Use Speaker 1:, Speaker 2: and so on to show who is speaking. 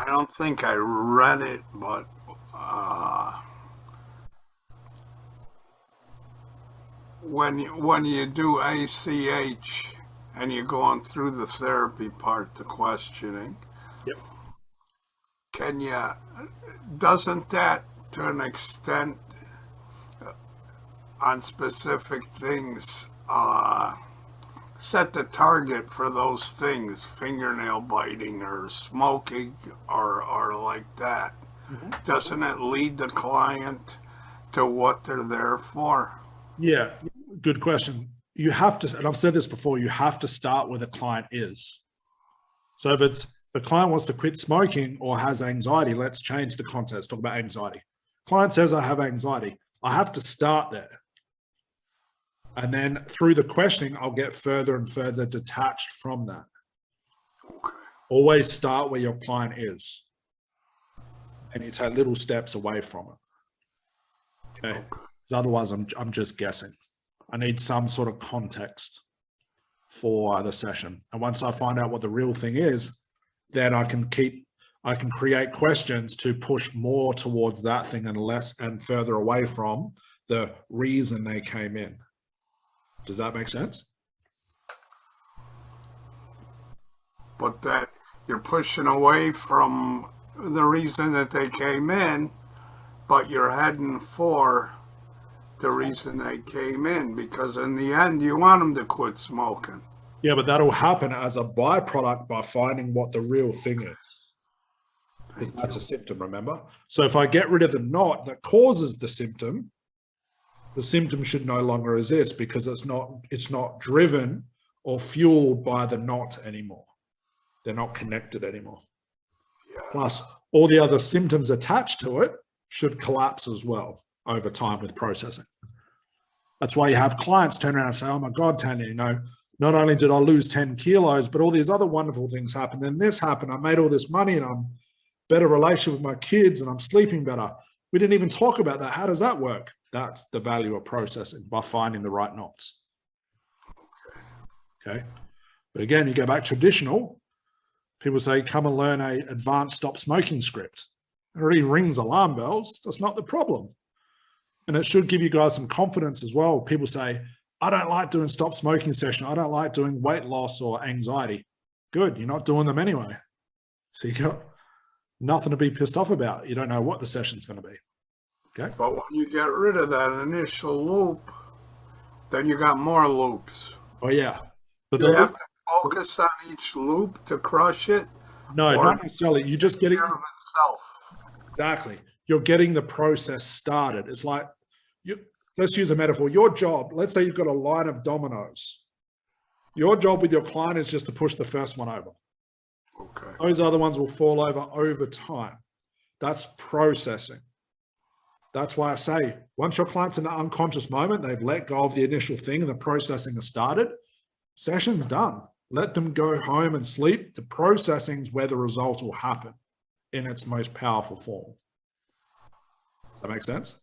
Speaker 1: I don't think I read it, but when you do ACH and you're going through the therapy part, the questioning,
Speaker 2: Yep.
Speaker 1: can you, doesn't that to an extent on specific things set the target for those things, fingernail biting or smoking or like that?
Speaker 2: Mhm.
Speaker 1: Doesn't it lead the client to what they're there for?
Speaker 2: Yeah, good question. You have to, and I've said this before, you have to start where the client is. So if it's the client wants to quit smoking or has anxiety, let's change the context, talk about anxiety. Client says, I have anxiety. I have to start there. And then through the questioning, I'll get further and further detached from that.
Speaker 1: Okay.
Speaker 2: Always start where your client is. And you take little steps away from it. Okay. Because otherwise I'm just guessing. I need some sort of context for the session. And once I find out what the real thing is, then I can create questions to push more towards that thing and less and further away from the reason they came in. Does that make sense?
Speaker 1: But that you're pushing away from the reason that they came in, but you're heading for the reason they came in, because in the end you want them to quit smoking.
Speaker 2: Yeah, but that'll happen as a byproduct by finding what the real thing is. Because that's a symptom, remember? So if I get rid of the knot that causes the symptom should no longer exist because it's not driven or fueled by the knot anymore. They're not connected anymore.
Speaker 1: Yeah.
Speaker 2: Plus, all the other symptoms attached to it should collapse as well over time with processing. That's why you have clients turn around and say, oh my God, Tanya, not only did I lose 10 kilos, but all these other wonderful things happened. Then this happened. I made all this money and I'm better relationship with my kids and I'm sleeping better. We didn't even talk about that. How does that work? That's the value of processing, by finding the right knots. Okay. But again, you go back traditional, people say, come and learn a advanced stop smoking script. It already rings alarm bells. That's not the problem. And it should give you guys some confidence as well. People say, I don't like doing stop smoking session. I don't like doing weight loss or anxiety. Good. You're not doing them anyway. So you got nothing to be pissed off about. You don't know what the session's going to be. Okay.
Speaker 1: But when you get rid of that initial loop, then you got more loops.
Speaker 2: Oh yeah. But
Speaker 1: you have to focus on each loop to crush it.
Speaker 2: No, not necessarily. You're just getting
Speaker 1: itself.
Speaker 2: Exactly. You're getting the process started. It's like, let's use a metaphor. Your job, let's say you've got a line of dominoes. Your job with your client is just to push the first one over.
Speaker 1: Okay.
Speaker 2: Those other ones will fall over time. That's processing. That's why I say, once your client's in the unconscious moment, they've let go of the initial thing and the processing has started, session's done. Let them go home and sleep. The processing is where the results will happen in its most powerful form. Does that make sense?